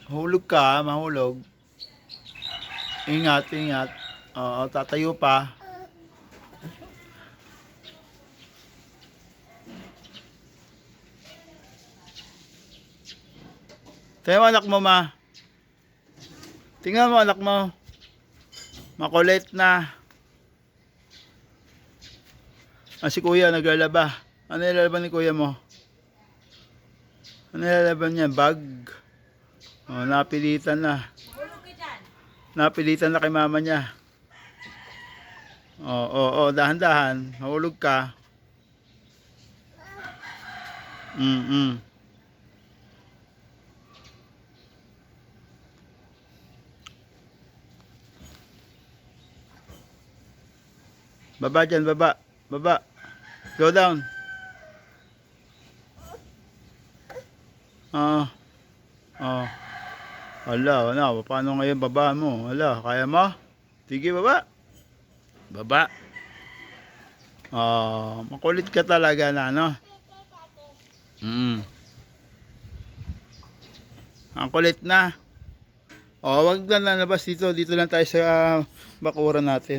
Hulog ka, mahulog. Ingat, ingat. Oo, tatayo pa. Tingnan mo anak mo, ma. Tingnan mo anak mo. Makulit na. Si kuya naglalaba. Ano nilalaban ni kuya mo? Ano nilalaban niya? Bag. Oh, napilitan na. Napilitan na kay mama niya. Oo, dahan-dahan. Mahulog ka. Mm. Baba dyan, baba. Baba. Go down. Ah. Oh. Hala, ano, paano ngayon baba mo? Hala, kaya mo? Sige, baba. Baba. Makulit ka talaga na, no? Ang kulit na. Wag na lalabas dito. Dito lang tayo sa bakuran natin.